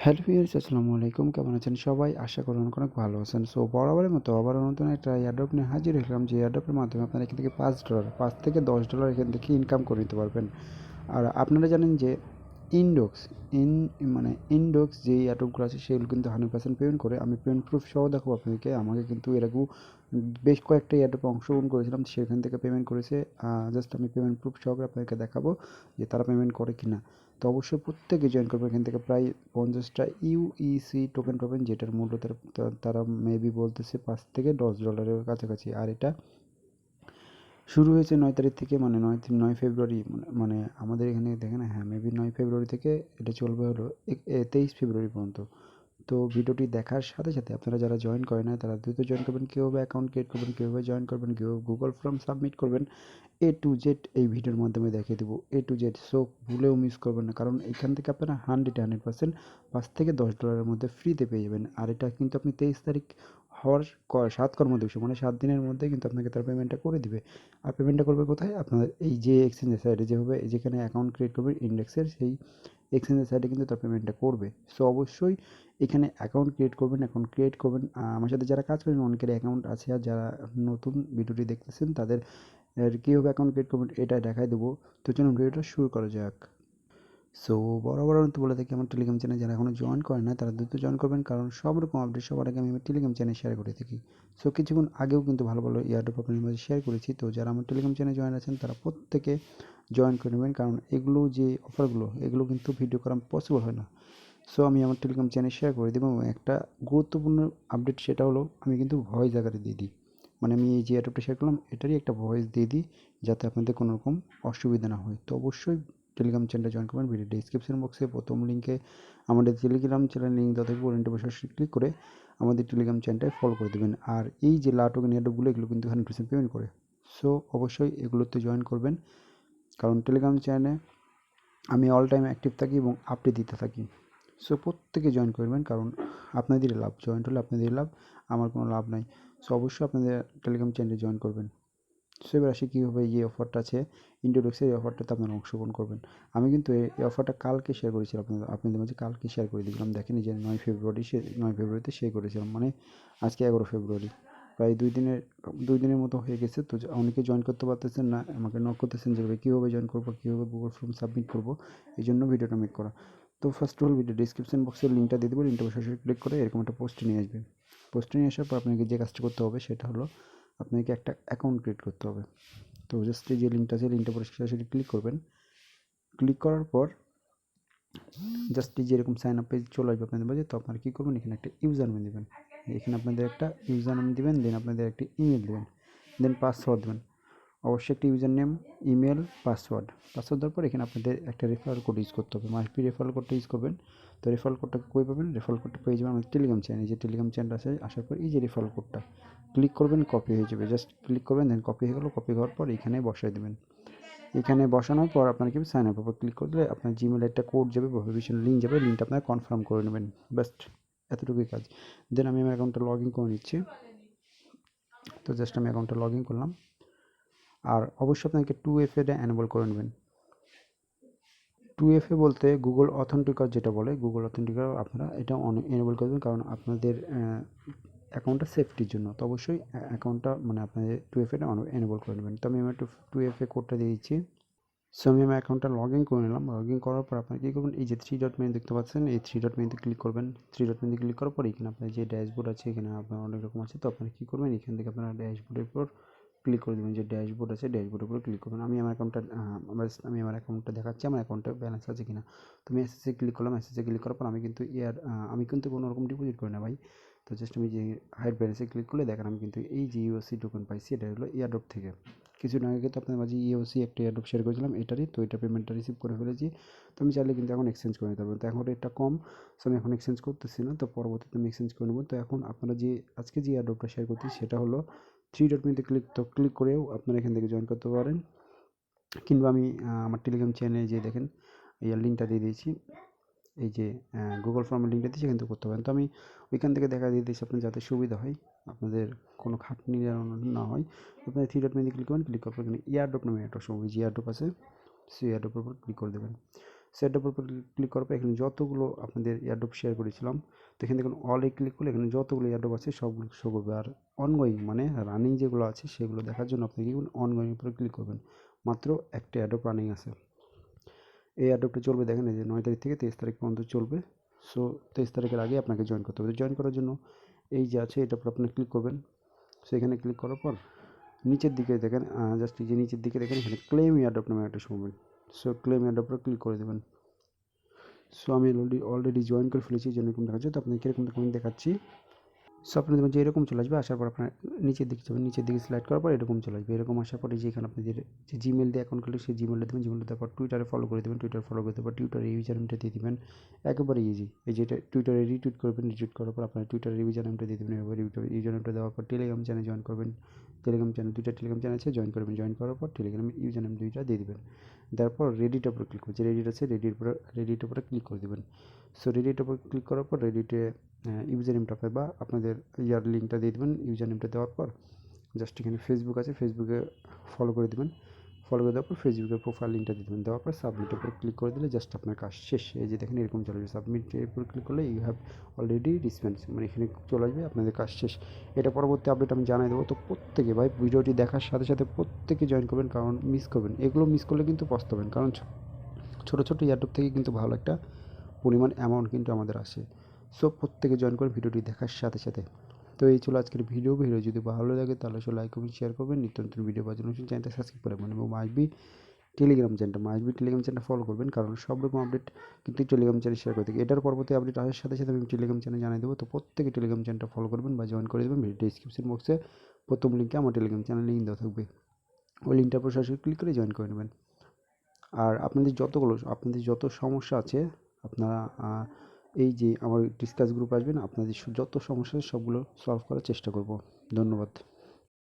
Hello viewers, আসসালামু আলাইকুম। কেমন আছেন সবাই? আশা করি অনেক অনেক ভালো আছেন। সো বরাবরের মতো আবারও নতুন একটা এয়ারড্রপ নিয়ে হাজির হলাম, যে এয়ারড্রপের মাধ্যমে আপনারা এখান থেকে $5 থেকে $10 এখান থেকে ইনকাম করে নিতে পারবেন। আর আপনারা জানেন যে ইনডক্স ইন মানে ইনডক্স যে এয়ারড্রপগুলো আছে সেগুলো কিন্তু 100% পেমেন্ট করে। আমি পেমেন্ট প্রুফ সহ দেখাবো আপনাদেরকে। আমাকে কিন্তু এর আগেও বেশ কয়েকটা এয়ারড্রপে অংশগ্রহণ করেছিলাম, সেখান থেকে পেমেন্ট করেছে। জাস্ট আমি পেমেন্ট প্রুফ সহকারে আপনাদেরকে দেখাবো যে তারা পেমেন্ট করে কিনা। তো অবশ্যই প্রত্যেকে জয়েন করবেন। এখান থেকে প্রায় 50টা ইউইসি টোকেন পাবেন, যেটার মূল্য তারা মেবি বলতেছে $5 থেকে $10 কাছাকাছি। আর এটা শুরু হয়েছে 9 তারিখ থেকে, মানে 9 ফেব্রুয়ারি, মানে আমাদের এখানে দেখেন, হ্যাঁ মেবি 9 ফেব্রুয়ারি থেকে এটা চলবে হলো 23 ফেব্রুয়ারি পর্যন্ত। তো ভিডিওটি দেখার সাথে সাথে আপনারা যারা জয়েন করেন না তারা দ্রুত জয়েন করবেন। কীভাবে অ্যাকাউন্ট ক্রিয়েট করবেন, কীভাবে জয়েন করবেন, কীভাবে গুগল ফর্ম সাবমিট করবেন, A to Z এই ভিডিওর মাধ্যমে দেখিয়ে দেবো, A to Z। সো ভুলেও মিস করবেন না, কারণ এখান থেকে আপনারা 100% $5 থেকে $10 মধ্যে ফ্রিতে পেয়ে যাবেন। আর এটা কিন্তু আপনি 23 তারিখ হওয়ার 7 কর্মদিবস, মানে 7 দিনের মধ্যে কিন্তু আপনাকে তার পেমেন্টটা করে দিবে। আর পেমেন্টটা করবে কোথায়? আপনাদের এই যে এক্সচেঞ্জের সাইডে, যেভাবে যেখানে অ্যাকাউন্ট ক্রিয়েট করবেন ইন্ডেক্সের, সেই এক্সচেঞ্জের সাইডে কিন্তু তার পেমেন্টটা করবে। সো অবশ্যই এখানে অ্যাকাউন্ট ক্রিয়েট করবেন। অ্যাকাউন্ট ক্রিয়েট করবেন। আমার সাথে যারা কাজ করেন অনেকের অ্যাকাউন্ট আছে, আর যারা নতুন ভিডিওটি দেখতেছেন তাদের কীভাবে অ্যাকাউন্ট ক্রিয়েট করবেন এটা দেখাই দেবো। তো চলুন ভিডিওটা শুরু করা যাক। সো বরাবর তো বলে থাকি, আমার টেলিগ্রাম চ্যানেল যারা এখনও জয়েন করেন না তারা দ্রুত জয়েন করবেন, কারণ সব রকম আপডেট সবার আগে আমি আমার টেলিগ্রাম চ্যানেল শেয়ার করে থাকি। সো কিছুক্ষণ আগেও কিন্তু ভালো ভালো এয়ারড্রপ আপনাদের মাঝে শেয়ার করেছি। তো যারা আমার টেলিগ্রাম চ্যানেলে জয়েন আছেন তারা প্রত্যেকে জয়েন করে নেবেন, কারণ এগুলো যে অফারগুলো এগুলো কিন্তু ভিডিও করা পসিবল হয় না। সো আমি আমার টেলিগ্রাম চ্যানেল শেয়ার করে দেবো। এবং একটা গুরুত্বপূর্ণ আপডেট, সেটা হলো আমি কিন্তু ভয়েস আকারে দিয়ে দিই। মানে আমি এই যে এয়ারড্রপটা শেয়ার করলাম এটারই একটা ভয়েস দিয়ে দিই, যাতে আপনাদের কোনো রকম অসুবিধা না হয়। তো অবশ্যই টেলিগ্রাম চ্যানেলটা জয়েন করবেন। ভিডিও ডিসক্রিপশন বক্সে প্রথম লিঙ্কে আমাদের টেলিগ্রাম চ্যানেল লিঙ্ক দেওয়া থাকবে, লিঙ্কটা সরাসরি ক্লিক করে আমাদের টেলিগ্রাম চ্যানেলটায় ফলো করে দেবেন। আর এই যে টোকেন এয়ারড্রপগুলো এগুলো কিন্তু 100% পেমেন্ট করে। সো অবশ্যই এগুলোতে জয়েন করবেন, কারণ টেলিগ্রাম চ্যানেলে আমি অল টাইম অ্যাক্টিভ থাকি এবং আপডেট দিতে থাকি। সো প্রত্যেকে জয়েন করবেন, কারণ আপনাদেরই লাভ। জয়েন্ট হলে আপনাদেরই লাভ, আমার কোনো লাভ নাই। সো অবশ্যই আপনাদের টেলিগ্রাম চ্যানেলে জয়েন করবেন। সো এবার আসি কীভাবে এই যে অফারটা আছে ইন্ডোডেক্সের, এই অফারটাতে আপনারা অংশগ্রহণ করবেন। আমি কিন্তু এই অফারটা কালকে শেয়ার করেছিলাম আপনাদের মাঝে, কালকে শেয়ার করে দিয়েছিলাম। দেখেন এই যে 9 ফেব্রুয়ারিতে শেয়ার করেছিলাম, মানে আজকে 11 ফেব্রুয়ারি। প্রায় 2 দিনের মতো হয়ে গেছে। তো অনেকে জয়েন করতে পারতেছেন না, আমাকে নক করতেছেন যে কীভাবে জয়েন করবো, কীভাবে গুগল ফর্ম সাবমিট করবো। এই জন্য ভিডিওটা মেক করা। তো first of all video description বক্সের লিঙ্কটা দিয়ে দেবো, লিঙ্কটা সরাসরি ক্লিক করে এরকম একটা পোস্টে নিয়ে আসবে। পোস্টে নিয়ে আসার পর আপনাকে যে কাজটা করতে হবে সেটা হলো আপনাকে একটা অ্যাকাউন্ট ক্রিয়েট করতে হবে। তো জাস্ট এই যে লিঙ্কটা আছে, লিঙ্কটা পরে সরাসরি ক্লিক করবেন। ক্লিক করার পর জাস্ট এই যে এরকম সাইন আপ পেজ চলে আসবে আপনাদের মাঝে। তো আপনারা কী করবেন, এখানে একটা ইউজার নেম দেবেন। এখানে আপনাদের একটা ইউজার নেম দেবেন, দেন আপনাদের একটা ইমেল দেবেন, দেন পাসওয়ার্ড দেবেন। অবশ্যই একটা ইউজার নেম, ইমেল, পাসওয়ার্ড দেওয়ার পর এখানে আপনাদের একটা রেফারেল কোড ইউজ করতে হবে। মাস্ট বি রেফারেল কোডটা ইউজ করবেন। তো রেফারেল কোডটা কই পাবেন? রেফারেল কোডটা পেয়ে যাবেন আমাদের টেলিগ্রাম চ্যানেল। যে টেলিগ্রাম চ্যানেল আছে, আসার পর এই যে রেফারেল কোডটা ক্লিক করবেন, কপি হয়ে যাবে। জাস্ট ক্লিক করবেন, দেন কপি হয়ে গেল। কপি হওয়ার পর এখানে বসাই দেবেন। এখানে বসানোর পর আপনার কি সাইন আপ উপর ক্লিক করলে আপনার জিমেলে একটা কোড যাবে, ভেরিফিকেশন লিঙ্ক যাবে, লিঙ্কটা আপনার কনফার্ম করে নেবেন। জাস্ট এতটুকুই কাজ। দেন আমি আমার অ্যাকাউন্টটা লগ ইন করে নিচ্ছি। তো জাস্ট আমি অ্যাকাউন্টটা লগ ইন করলাম। আর অবশ্যই আপনাকে 2FA এনেবল করে নেবেন। 2FA বলতে গুগল অথেন্টিকার, যেটা বলে গুগল অথেন্টিকার, আপনারা এটা এনেবল করবেন, কারণ আপনাদের অ্যাকাউন্টটা সেফটির জন্য। তো অবশ্যই অ্যাকাউন্টটা মানে আপনাদের 2FAটা এনেবল করে নেবেন। তো আমি আমার 2FA কোডটা দিয়ে দিচ্ছি। সো আমি আমার অ্যাকাউন্টটা লগ ইন করে নিলাম। লগ ইন করার পর আপনারা কী করবেন, এই যে 3 ডট মেনু দেখতে পাচ্ছেন, এই 3 ডট মেনুতে ক্লিক করবেন। 3 ডট মেনুতে ক্লিক করার পর এখানে আপনার যে ড্যাশবোর্ড আছে, এখানে আপনার অনেক রকম আছে। তো আপনারা কী করবেন, এখান থেকে আপনারা ড্যাশবোর্ডের উপর ক্লিক করে দেবেন। যে ড্যাশবোর্ড আছে ড্যাশবোর্ডের উপর ক্লিক করবেন। আমি আমার অ্যাকাউন্টটা দেখাচ্ছি, আমার অ্যাকাউন্টে ব্যালেন্স আছে কিনা। তো আমি এসএসএ ক্লিক করলাম। এসএসএ ক্লিক করার পর আমি কিন্তু কোনো রকম ডিপোজিট করি না ভাই। তো জাস্ট আমি যে হাইড ব্যালেন্সে ক্লিক করলে দেখেন আমি কিন্তু এই যে ইউএসসি টোকেন পাইছি, এটা হলো এয়ারড্রপ থেকে। কিছুদিন আগে কিন্তু আপনাদের মাঝে ইউএসসি একটা এয়ারড্রপ শেয়ার করেছিলাম এটারই। তো এটা পেমেন্টটা রিসিভ করে ফেলেছি। তো আমি চাইলে কিন্তু এখন এক্সচেঞ্জ করে নিতে পারবো। তো এখন রেটটা কম, সো আমি এখন এক্সচেঞ্জ করতেছি না। তো পরবর্তীতে আমি এক্সচেঞ্জ করে নেবো। তো এখন আপনারা যে আজকে যে এয়ারড্রপটা শেয়ার করছি সেটা হলো 3 ডট মেনুতে ক্লিক করেও আপনারা এখান থেকে জয়েন করতে পারেন, কিংবা আমি আমার টেলিগ্রাম চ্যানেলে যে দেখেন এই লিঙ্কটা দিয়ে দিয়েছি, এই যে গুগল ফর্মের লিঙ্কটা দিয়েছি, এখান থেকে করতে পারেন। তো আমি ওইখান থেকে দেখা দিয়ে দিয়েছি, আপনার যাতে সুবিধা হয়, আপনাদের কোনো খাটনি না হয়। আপনার 3 ডট মেনুতে ক্লিক করবেন। ক্লিক করার পর এখানে এয়ারড্রপ নামে একটা যে এয়ারড্রপ আছে, সেই এয়ারড্রপের উপর ক্লিক করে দেবেন। সো এয়ারড্রপের উপর ক্লিক করার পর এখানে যতগুলো আপনাদের এয়ারড্রপ শেয়ার করেছিলাম, তো এখানে দেখুন অলে ক্লিক করলে এখানে যতগুলো এয়ারড্রপ আছে সবগুলো শো করবে। আর অনগোয়িং মানে রানিং যেগুলো আছে সেগুলো দেখার জন্য আপনি কি করবেন, অনগোয়িং উপরে ক্লিক করবেন। মাত্র একটা এয়ারড্রপ রানিং আছে, এই এয়ারড্রপটা চলবে দেখেন এই যে 9 তারিখ থেকে 23 তারিখ পর্যন্ত চলবে। সো 23 তারিখের আগে আপনাকে জয়েন করতে হবে। জয়েন করার জন্য এই যে আছে এটার উপর আপনি ক্লিক করবেন। সো এখানে ক্লিক করার পর নিচের দিকে দেখেন, জাস্ট এই যে নিচের দিকে দেখেন এখানে ক্লেম এয়ারড্রপ নামে একটা শুনবেন। সো ক্লেম এয়ারড্রপে ক্লিক করে দেবেন। সো আমি অলরেডি জয়েন করে ফেলেছি, যে এরকম দেখাচ্ছে। তো আপনাকে কীরকম দেখুন দেখাচ্ছি। সো আপনি দেখবেন যে এরকম চলে আসবে। আসার পর আপনার নিচের দিকে যাবেন, নিচের দিকে স্লাইড করার পর এরকম চলে আসবে। এরকম আসার পরে যে এখানে আপনি যে জিমেল দিয়ে অ্যাকাউন্ট করলে সেই জিমেলটা দেবেন। জিমেলটা দেওয়ার পর টুইটারে ফলো করে দেবেন। টুইটার ফলো করে দেওয়ার পর টুইটারে ইউজার নেমটা দিয়ে দেবেন। একেবারে ইজি। এই যে এটা টুইটারে রিটুইট করবেন, রিটুইট করার পর আপনার টুইটারে ইউজার নেমটা দিয়ে দেবেন। এবার ইউজার নেমটা দেওয়ার পর টেলিগ্রাম চ্যানেল জয়েন করবেন। টেলিগ্রাম চ্যানেল, দুইটা টেলিগ্রাম চ্যানেল আছে, জয়েন করবেন। জয়েন করার পর টেলিগ্রাম ইউজার নেম দুইটা দিয়ে দেবেন। তারপর রেডিটার উপরে ক্লিক করবেন। যে রেডিট আছে রেডিটার উপরে ক্লিক করে দেবেন। সো রেডিটার উপর ক্লিক করার পর রেডিটে ইউজার নেমটা বা আপনাদের ইয়ার লিঙ্কটা দিয়ে দেবেন। ইউজার নেমটা দেওয়ার পর জাস্ট এখানে ফেসবুক আছে, ফেসবুকে ফলো করে দেবেন। ফলো করে দেওয়ার পর ফেসবুকের প্রোফাইল লিঙ্কটা দিয়ে দেবেন। দেওয়ার পর সাবমিটের উপর ক্লিক করে দিলে জাস্ট আপনার কাজ শেষ। এই যে দেখেন এরকম চলে আসবে। সাবমিটের উপর ক্লিক করলে ইউ হ্যাভ অলরেডি রিসপন্স, মানে এখানে চলে আসবে আপনাদের কাজ শেষ। এটা পরবর্তী আপডেট আমি জানাই দেবো। তো প্রত্যেকে ভাই ভিডিওটি দেখার সাথে সাথে প্রত্যেকে জয়েন করবেন, কারণ মিস করবেন। এগুলো মিস করলে কিন্তু পস্তাবেন, কারণ ছোটো ছোটো ইয়ারটুব থেকে কিন্তু ভালো একটা পরিমাণ অ্যামাউন্ট কিন্তু আমাদের আসে। সো প্রত্যেকে জয়েন করে ভিডিওটি দেখার সাথে সাথে। তো এই ছিল আজকের ভিডিও যদি ভালো লাগে তাহলে লাইক করবেন, শেয়ার করবেন। নিত্য নতুন ভিডিও পাওয়ার জন্য চ্যানেলটা সাবস্ক্রাইব করে রাখবেন। এবং মাইবি টেলিগ্রাম চ্যানেলটা ফলো করবেন, কারণ সব রকম আপডেট কিন্তু টেলিগ্রাম চ্যানেল শেয়ার করে থাকি। এটার পরবর্তী আপডেট আসার সাথে সাথে আমি টেলিগ্রাম চ্যানেল জানিয়ে দেবো। তো প্রত্যেকে টেলিগ্রাম চ্যানেলটা ফলো করবেন বা জয়েন করে দেবেন। ভিডিও ডিসক্রিপশন বক্সে প্রথম লিঙ্কে আমার টেলিগ্রাম চ্যানেল লিঙ্ক দেওয়া থাকবে। ওই লিঙ্কটার উপর সরাসরি ক্লিক করে জয়েন করে নেবেন। আর আপনাদের যত সমস্যা আছে আপনারা এই যে আমার ডিসকাস গ্রুপ আসবেন, আপনাদের যত সমস্যা আছে সবগুলো সলভ করার চেষ্টা করব। ধন্যবাদ।